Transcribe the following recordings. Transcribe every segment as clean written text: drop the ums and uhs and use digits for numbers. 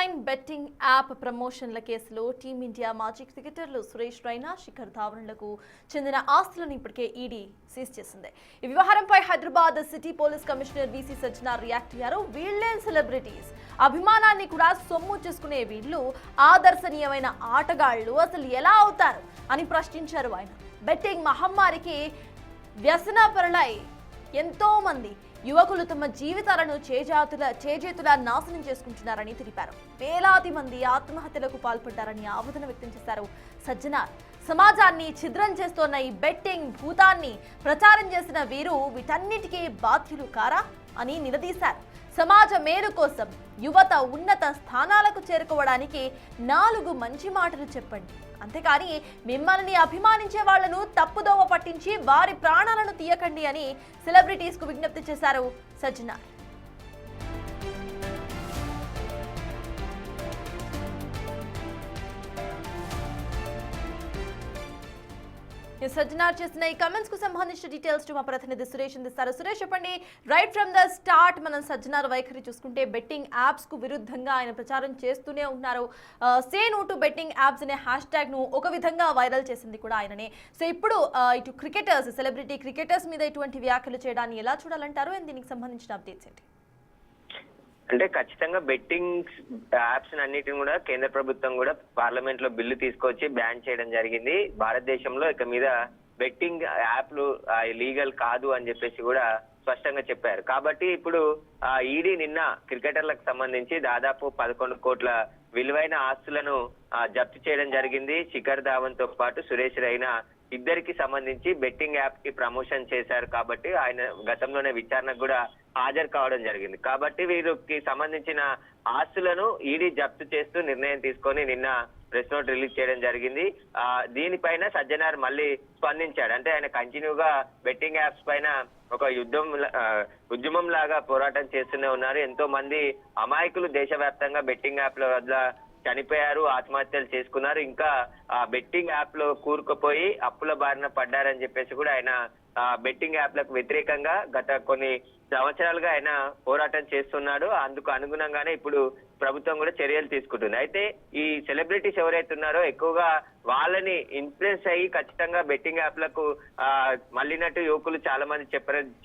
Online betting app ప్రమోషన్ల కేసులో team India మాజీ క్రికెటర్లు సురేష్ రైనా, శిఖర్ ధావన్లకు చెందిన ఆస్తులను ఇప్పటికే ఈడీ సీజ్ చేసింది. ఈ వ్యవహారంపై Hyderabad city police commissioner VC Sajjanar react అయ్యారు. వీళ్లే సెలబ్రిటీస్, అభిమానాన్ని కూడా సొమ్ము చేసుకునే వీళ్లు ఆదర్శనీయమైన ఆటగాళ్లు అసలు ఎలా అవుతారు అని ప్రశ్నించారు ఆయన. బెట్టింగ్ మహమ్మారికి వ్యసనపరులై ఎంతో మంది యువకులు తమ జీవితాలను చేజేతులా నాశనం చేసుకుంటున్నారని తెలిపారు. వేలాది మంది ఆత్మహత్యలకు పాల్పడ్డారని ఆవేదన వ్యక్తం చేశారు సజ్జనార్. సమాజాన్ని ఛిద్రం చేస్తోన్న ఈ బెట్టింగ్ భూతాన్ని ప్రచారం చేసిన వీరు వీటన్నిటికీ బాధ్యులు కారా అని నిలదీశారు. సమాజ మేలు కోసం యువత ఉన్నత స్థానాలకు చేరుకోవడానికి 4 మంచి మాటలు చెప్పండి, అంతేకాని మిమ్మల్ని అభిమానించే వాళ్లను తప్పుదోవ పట్టించి వారి ప్రాణాలను తీయకండి అని సెలబ్రిటీస్ కు విజ్ఞప్తి చేశారు సజ్జనార్. సజ్జనార్ చేసిన ఈ కమెంట్స్ కు సంబంధించిన డీటెయిల్స్ మా ప్రతినిధి సురేష్ అందిస్తారు. సురేష్, చెప్పండి, రైట్ ఫ్రమ్ ద స్టార్ట్ మనం సజ్జనార్ వైఖరి చూసుకుంటే బెట్టింగ్ యాప్స్ కు విరుద్ధంగా ఆయన ప్రచారం చేస్తూనే ఉన్నారు. Say no to betting apps అనే హ్యాష్ ట్యాగ్ ను ఒక విధంగా వైరల్ చేసింది కూడా ఆయననే. సో ఇప్పుడు ఇటు క్రికెటర్స్, సెలబ్రిటీ క్రికెటర్స్ మీద ఇటువంటి వ్యాఖ్యలు చేయడాన్ని ఎలా చూడాలంటారు? అండ్ దీనికి సంబంధించిన అప్డేట్స్ ఏంటి? అంటే ఖచ్చితంగా బెట్టింగ్ యాప్స్ అన్నిటిని కూడా కేంద్ర ప్రభుత్వం కూడా పార్లమెంట్ లో బిల్లు తీసుకొచ్చి బ్యాన్ చేయడం జరిగింది. భారతదేశంలో ఇక మీద బెట్టింగ్ యాప్లు లీగల్ కాదు అని చెప్పేసి కూడా స్పష్టంగా చెప్పారు. కాబట్టి ఇప్పుడు ఈడీ నిన్న క్రికెటర్లకు సంబంధించి దాదాపు 11 కోట్ల విలువైన ఆస్తులను జప్తు చేయడం జరిగింది. శిఖర్ ధావన్ తో పాటు సురేష్ రైనా ఇద్దరికి సంబంధించి బెట్టింగ్ యాప్ కి ప్రమోషన్ చేశారు. కాబట్టి ఆయన గతంలోనే విచారణకు కూడా హాజరు కావడం జరిగింది. కాబట్టి వీరికి సంబంధించిన ఆస్తులను ఈడీ జప్తు చేస్తూ నిర్ణయం తీసుకొని నిన్న ప్రెస్ నోట్ రిలీజ్ చేయడం జరిగింది. దీనిపైన సజ్జనార్ మళ్ళీ స్పందించాడు. అంటే ఆయన కంటిన్యూగా బెట్టింగ్ యాప్స్ పైన ఒక ఉద్యమం లాగా పోరాటం చేస్తూనే ఉన్నారు. ఎంతో మంది అమాయకులు దేశవ్యాప్తంగా బెట్టింగ్ యాప్ల వద్ద చనిపోయారు, ఆత్మహత్యలు చేసుకున్నారు. ఇంకా బెట్టింగ్ యాప్ లో కూరుకుపోయి అప్పుల బారిన పడ్డారని చెప్పేసి కూడా ఆయన బెట్టింగ్ యాప్లకు వ్యతిరేకంగా గత కొన్ని సంవత్సరాలుగా ఆయన పోరాటం చేస్తున్నాడు. అందుకు అనుగుణంగానే ఇప్పుడు ప్రభుత్వం కూడా చర్యలు తీసుకుంటుంది. అయితే ఈ సెలబ్రిటీస్ ఎవరైతే ఉన్నారో ఎక్కువగా వాళ్ళని ఇన్ఫ్లుయెన్స్ అయ్యి ఖచ్చితంగా బెట్టింగ్ యాప్లకు మళ్ళినట్టు యువకులు చాలా మంది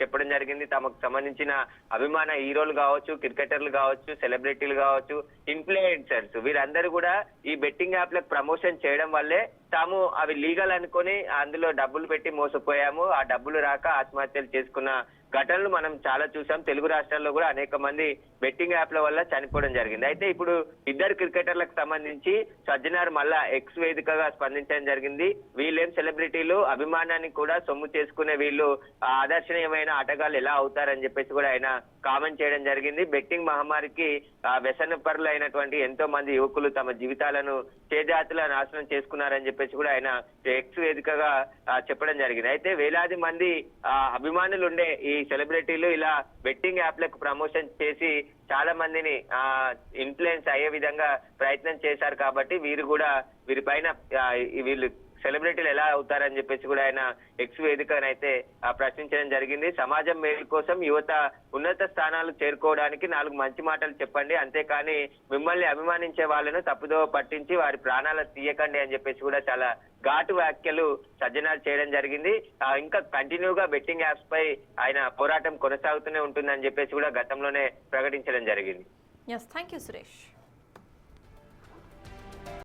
చెప్పడం జరిగింది. తమకు సంబంధించిన అభిమాన హీరోలు కావచ్చు, క్రికెటర్లు కావచ్చు, సెలబ్రిటీలు కావచ్చు, ఇన్ఫ్లుయెన్సర్స్ వీరందరూ కూడా ఈ బెట్టింగ్ యాప్లకు ప్రమోషన్ చేయడం వల్లే తాము అవి లీగల్ అనుకొని అందులో డబ్బులు పెట్టి మోసపోయాము, ఆ డబ్బులు రాక ఆత్మహత్యలు చేసుకున్న ఘటనలు మనం చాలా చూసాం. తెలుగు రాష్ట్రాల్లో కూడా అనేక మంది బెట్టింగ్ యాప్ల వల్ల చనిపోవడం జరిగింది. అయితే ఇప్పుడు ఇద్దరు క్రికెటర్లకు సంబంధించి సజ్జనార్ మళ్ళా ఎక్స్ వేదికగా స్పందించడం జరిగింది. వీళ్ళేం సెలబ్రిటీలు, అభిమానాన్ని కూడా సొమ్ము చేసుకునే వీళ్ళు ఆదర్శనీయమైన ఆటగాళ్ళు ఎలా అవుతారని చెప్పేసి కూడా ఆయన కామెంట్ చేయడం జరిగింది. బెట్టింగ్ మహమ్మారికి వ్యసన పరులు అయినటువంటి ఎంతో మంది యువకులు తమ జీవితాలను చేజాతుల నాశనం చేసుకున్నారని చెప్పేసి కూడా ఆయన ఎక్స్ వేదికగా చెప్పడం జరిగింది. అయితే వేలాది మంది అభిమానులు ఉండే ఈ సెలబ్రిటీలు ఇలా బెట్టింగ్ యాప్లకు ప్రమోషన్ చేసి చాలా మందిని ఇన్ఫ్లుయెన్స్ అయ్యే విధంగా ప్రయత్నం చేశారు. కాబట్టి వీరిపైన వీళ్ళు సెలబ్రిటీలు ఎలా అవుతారని చెప్పేసి కూడా ఆయన ఎక్స్ వేదికనైతే ప్రశ్నించడం జరిగింది. సమాజం మేలు కోసం యువత ఉన్నత స్థానాలు చేరుకోవడానికి 4 మంచి మాటలు చెప్పండి, అంతేకాని మిమ్మల్ని అభిమానించే వాళ్ళను తప్పుదోవ పట్టించి వారి ప్రాణాలు తీయకండి అని చెప్పేసి కూడా చాలా ఘాటు వ్యాఖ్యలు సజ్జనార్ చేయడం జరిగింది. ఇంకా కంటిన్యూగా బెట్టింగ్ యాప్స్ పై ఆయన పోరాటం కొనసాగుతూనే ఉంటుందని చెప్పేసి కూడా గతంలోనే ప్రకటించడం జరిగింది. Yes, thank you, Suresh.